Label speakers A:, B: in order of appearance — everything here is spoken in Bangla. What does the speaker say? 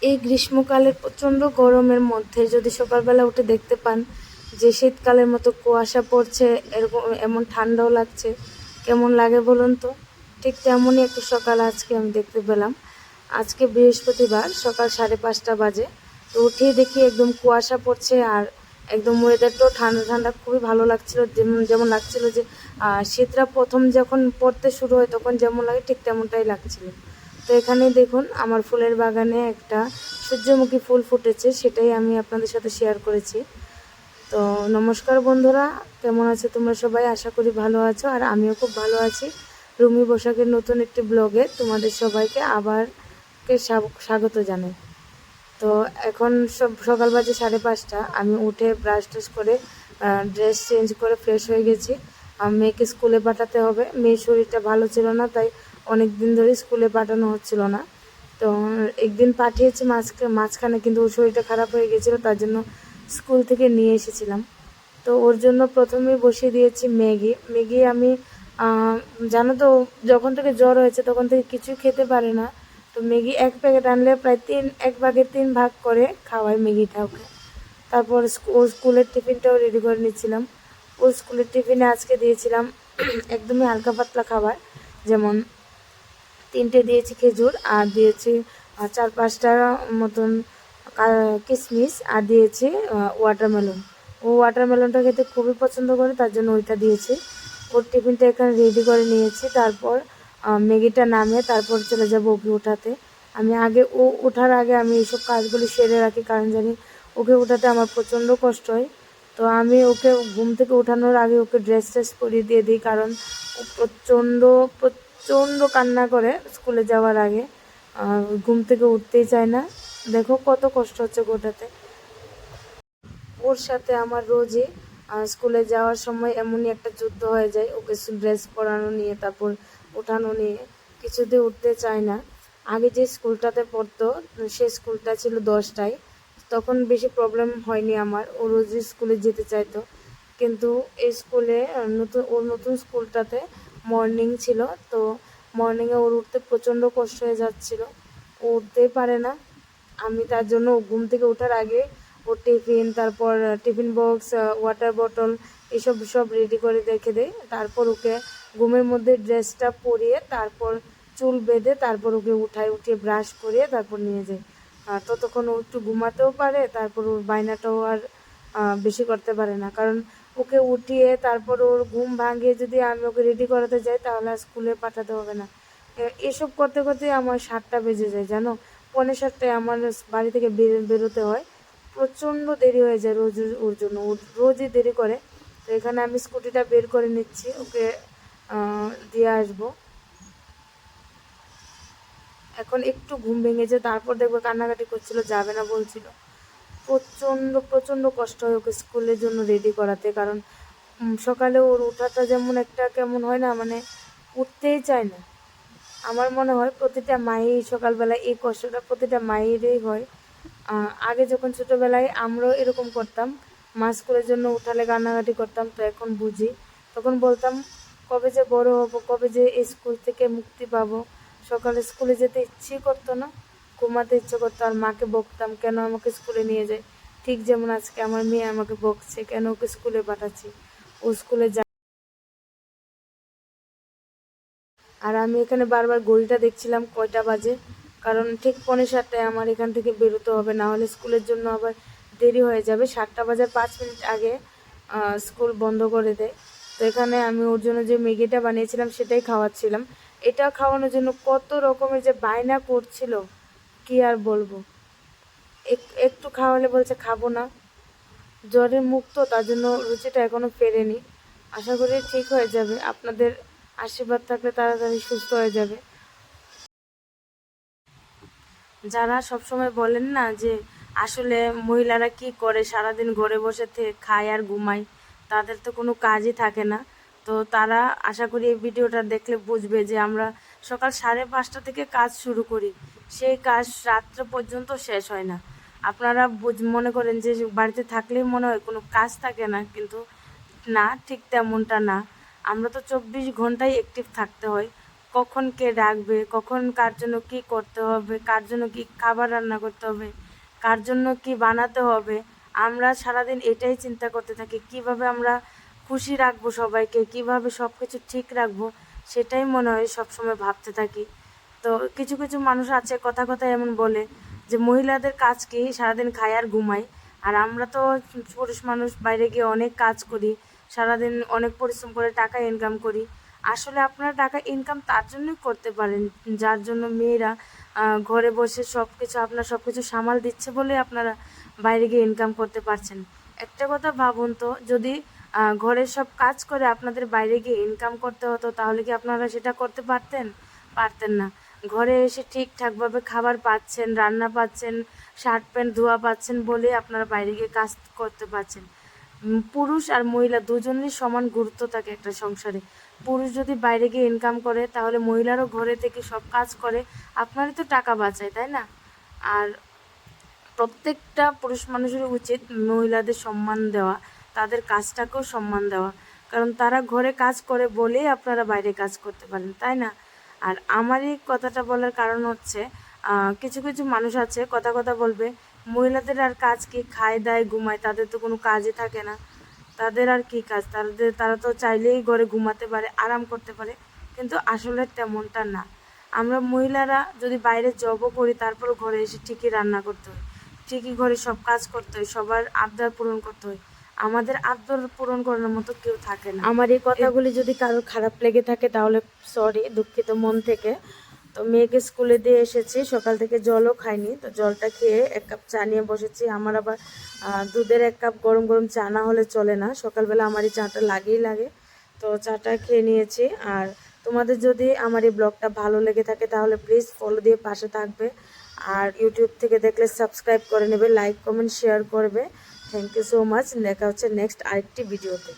A: এই গ্রীষ্মকালের প্রচণ্ড গরমের মধ্যে যদি সকালবেলা উঠে দেখতে পান যে শীতকালের মতো কুয়াশা পড়ছে, এরকম এমন ঠান্ডাও লাগছে, কেমন লাগে বলুন তো? ঠিক তেমনই একটা সকাল আজকে আমি দেখতে পেলাম। আজকে বৃহস্পতিবার সকাল 5:30 বাজে। তো উঠেই দেখি একদম কুয়াশা পড়ছে আর একদম ওয়েদারটাও ঠান্ডা ঠান্ডা, খুবই ভালো লাগছিল। যেমন যেমন লাগছিল যে শীতটা প্রথম যখন পড়তে শুরু হয় তখন যেমন লাগে ঠিক তেমনটাই লাগছিল। তো এখানে দেখুন আমার ফুলের বাগানে একটা সূর্যমুখী ফুল ফুটেছে, সেটাই আমি আপনাদের সাথে শেয়ার করেছি। তো নমস্কার বন্ধুরা, কেমন আছো তোমরা সবাই? আশা করি ভালো আছো, আর আমিও খুব ভালো আছি। রুমি বসাকের নতুন একটি ব্লগে তোমাদের সবাইকে স্বাগত জানাই। তো এখন সকাল বাজে 5:30। আমি উঠে ব্রাশ টাশ করে ড্রেস চেঞ্জ করে ফ্রেশ হয়ে গেছি। মেয়েকে স্কুলে পাঠাতে হবে। মেয়ের শরীরটা ভালো ছিল না, তাই অনেক দিন ধরে স্কুলে পাঠানো হচ্ছিল না। তো একদিন পাঠিয়েছি মাঝখানে, কিন্তু ওর শরীরটা খারাপ হয়ে গেছিলো, তার জন্য স্কুল থেকে নিয়ে এসেছিলাম। তো ওর জন্য প্রথমেই বসিয়ে দিয়েছি ম্যাগি। আমি জানো তো, যখন থেকে জ্বর হয়েছে তখন থেকে কিছুই খেতে পারে না। তো ম্যাগি 1 প্যাকেট আনলে প্রায় 1 ভাগের 3 ভাগ করে খাওয়াই ম্যাগিটা ওকে। তারপর ওর স্কুলের টিফিনটাও রেডি করে নিচ্ছিলাম। ওর স্কুলের টিফিনে আজকে দিয়েছিলাম একদমই হালকা পাতলা খাবার, যেমন 3টে দিয়েছি খেজুর, আর দিয়েছি 4-5টা মতন কিশমিশ, আর দিয়েছি ওয়াটারমেলন। ও ওয়াটারমেলনটা খেতে খুবই পছন্দ করে, তার জন্য ওইটা দিয়েছি। ওর টিফিনটা এখানে রেডি করে নিয়েছি। তারপর ম্যাগিটা নামিয়ে তারপর চলে যাব ওকে উঠাতে। আমি ওঠার আগে আমি এইসব কাজগুলি সেরে রাখি, কারণ জানি ওকে উঠাতে আমার প্রচণ্ড কষ্ট হয়। তো আমি ওকে ঘুম থেকে ওঠানোর আগে ওকে ড্রেস ট্রেস পরিয়ে দিয়ে দিই, কারণ ও প্রচণ্ড কান্না করে স্কুলে যাওয়ার আগে। ঘুম থেকে উঠতেই চায় না। দেখো কত কষ্ট হচ্ছে গোটাতে। ওর সাথে আমার রোজই স্কুলে যাওয়ার সময় এমনই একটা যুদ্ধ হয়ে যায়, ওকে ড্রেস পরানো নিয়ে, তারপর ওঠানো নিয়ে। কিছুতে উঠতে চায় না। আগে যে স্কুলটাতে পড়তো সেই স্কুলটা ছিল 10টায়, তখন বেশি প্রবলেম হয়নি আমার, ও রোজই স্কুলে যেতে চাইতো। কিন্তু এই স্কুলে ওর নতুন স্কুলটাতে মর্নিং ছিল, তো মর্নিংয়ে ওর উঠতে প্রচণ্ড কষ্ট হয়ে যাচ্ছিল, ও উঠতেই পারে না। আমি তার জন্য ঘুম থেকে ওঠার আগে ওর টিফিন, তারপর টিফিন বক্স, ওয়াটার বটল, এসব সব রেডি করে রেখে দিই। তারপর ওকে ঘুমের মধ্যে ড্রেসটা পরিয়ে, তারপর চুল বেঁধে, তারপর ওকে উঠিয়ে ব্রাশ করিয়ে তারপর নিয়ে যাই। ততক্ষণ ও একটু ঘুমাতেও পারে, তারপর ওর বায়নাটাও আর বেশি করতে পারে না। কারণ ওকে উঠিয়ে তারপর ওর ঘুম ভাঙিয়ে যদি আমি ওকে রেডি করাতে যাই, তাহলে আর স্কুলে পাঠাতে হবে না। এসব করতে করতে আমার 7টা বেজে যায়, জানো। 6:45টায় আমার বাড়ি থেকে বেরোতে হয়। প্রচণ্ড দেরি হয়ে যায় রোজ ওর জন্য, ও রোজই দেরি করে। তো এখানে আমি স্কুটিটা বের করে নিচ্ছি, ওকে দিয়ে আসবো। এখন একটু ঘুম ভেঙেছে, তারপর দেখবো কান্নাকাটি করছিল, যাবে না বলছিল। প্রচণ্ড প্রচণ্ড কষ্ট হয় ওকে স্কুলের জন্য রেডি করাতে, কারণ সকালে ওর ওঠাটা যেমন একটা কেমন হয় না, মানে উঠতেই চায় না। আমার মনে হয় প্রতিটা মায়েরই সকালবেলা এই কষ্টটা প্রতিটা মায়েরই হয়। আগে যখন ছোটোবেলায় আমরাও এরকম করতাম, মা স্কুলের জন্য উঠালে কান্নাকাটি করতাম, তো এখন বুঝি। তখন বলতাম কবে যে বড় হব, কবে যে এই স্কুল থেকে মুক্তি পাবো। সকালে স্কুলে যেতে ইচ্ছেই করতো না, ঘুমাতে ইচ্ছে করতো, আর মাকে বকতাম কেন আমাকে স্কুলে নিয়ে যায়। ঠিক যেমন আজকে আমার মেয়ে আমাকে বকছে কেন ওকে স্কুলে পাঠাচ্ছি, ও স্কুলে যায়। আর আমি এখানে বারবার ঘড়িটা দেখছিলাম কয়টা বাজে, কারণ ঠিক 6:45টায় আমার এখান থেকে বেরোতে হবে, না হলে স্কুলের জন্য আবার দেরি হয়ে যাবে। 7টা বাজার 5 মিনিট আগে স্কুল বন্ধ করে দেয়। তো এখানে আমি ওর জন্য যে ম্যাগিটা বানিয়েছিলাম সেটাই খাওয়াচ্ছিলাম। এটা খাওয়ানোর জন্য কত রকমের যে বায়না করছিল, কি আর বলবো। একটু খাওয়ালে বলছে খাবো না। জ্বরের মুখ তো, তার জন্য রুচিটা এখনও ফেরেনি। আশা করি ঠিক হয়ে যাবে, আপনাদের আশীর্বাদ থাকলে তাড়াতাড়ি সুস্থ হয়ে যাবে। যারা সবসময় বলেন না যে আসলে মহিলারা কি করে, সারাদিন ঘরে বসে খায় আর ঘুমায়, তাদের তো কোনো কাজই থাকে না। তো তারা আশা করি এই ভিডিওটা দেখলে বুঝবে যে আমরা সকাল 5:30 থেকে কাজ শুরু করি, সেই কাজ রাত্রে পর্যন্ত শেষ হয় না। আপনারা মনে করেন যে বাড়িতে থাকলেই মনে হয় কোনো কাজ থাকে না, কিন্তু না, ঠিক তেমনটা না। আমরা তো 24 ঘন্টাই অ্যাক্টিভ থাকতে হয়। কখন কে ডাকবে, কখন কার জন্য কি করতে হবে, কার জন্য কি খাবার রান্না করতে হবে, কার জন্য কি বানাতে হবে। আমরা সারাদিন এটাই চিন্তা করতে থাকি, কিভাবে আমরা খুশি রাখবো সবাইকে, কিভাবে সব কিছু ঠিক রাখবো, সেটাই মনে হয় সবসময় ভাবতে থাকি। তো কিছু কিছু মানুষ আছে কথা কথা এমন বলে যে মহিলাদের কাজ কি, সারাদিন খায় আর ঘুমায়, আর আমরা তো পুরুষ মানুষ বাইরে গিয়ে অনেক কাজ করি, সারাদিন অনেক পরিশ্রম করে টাকা ইনকাম করি। আসলে আপনারা টাকা ইনকাম তার জন্যই করতে পারেন যার জন্য মেয়েরা ঘরে বসে সব কিছু, আপনার সব কিছু সামাল দিচ্ছে বলে আপনারা বাইরে গিয়ে ইনকাম করতে পারছেন। একটা কথা ভাবুন তো, যদি ঘরের সব কাজ করে আপনাদের বাইরে গিয়ে ইনকাম করতে হতো, তাহলে কি আপনারা সেটা করতে পারতেন? পারতেন না। ঘরে এসে ঠিকঠাকভাবে খাবার পাচ্ছেন, রান্না পাচ্ছেন, শার্ট প্যান্ট ধোয়া পাচ্ছেন বলে আপনারা বাইরে গিয়ে কাজ করতে পারছেন। পুরুষ আর মহিলা দুজনেরই সমান গুরুত্ব থাকে একটা সংসারে। পুরুষ যদি বাইরে গিয়ে ইনকাম করে, তাহলে মহিলারও ঘরে থেকে সব কাজ করে, আপনারই তো টাকা বাঁচায়, তাই না? আর প্রত্যেকটা পুরুষ মানুষের উচিত মহিলাদের সম্মান দেওয়া, তাদের কাজটাকেও সম্মান দেওয়া, কারণ তারা ঘরে কাজ করে বলেই আপনারা বাইরে কাজ করতে পারেন, তাই না? আর আমার এই কথাটা বলার কারণ হচ্ছে, কিছু কিছু মানুষ আছে কথা কথা বলবে মহিলাদের আর কাজ কি, খায় দায় ঘুমায়, তাদের তো কোনো কাজই থাকে না, তাদের আর কি কাজ, তারা তো চাইলেই ঘরে ঘুমাতে পারে, আরাম করতে পারে। কিন্তু আসলে তেমনটা না। আমরা মহিলারা যদি বাইরে জবও করি, তারপরও ঘরে এসে ঠিকই রান্না করতে হয়, ঠিকই ঘরে সব কাজ করতে হয়, সবার আবদার পূরণ করতে হয়। আমাদের আবদার পূরণ করার মতো কেউ থাকে না। আমার এই কথাগুলি যদি কারোর খারাপ লেগে থাকে তাহলে সরি, দুঃখিত মন থেকে। তো মেয়েকে স্কুলে দিয়ে এসেছি, সকাল থেকে জলও খাইনি, তো জলটা খেয়ে 1 কাপ চা নিয়ে বসেছি। আমার আবার দুধের 1 কাপ গরম গরম চা না হলে চলে না, সকালবেলা আমার এই চাটা লাগেই লাগে। তো চাটা খেয়ে নিয়েছি। আর তোমাদের যদি আমার এই ব্লগটা ভালো লেগে থাকে তাহলে প্লিজ ফলো দিয়ে পাশে থাকবে, আর ইউটিউব থেকে দেখলে সাবস্ক্রাইব করে নেবে, লাইক কমেন্ট শেয়ার করবে। Thank you so much. দেখা হচ্ছে নেক্সট আরেকটি ভিডিওতে।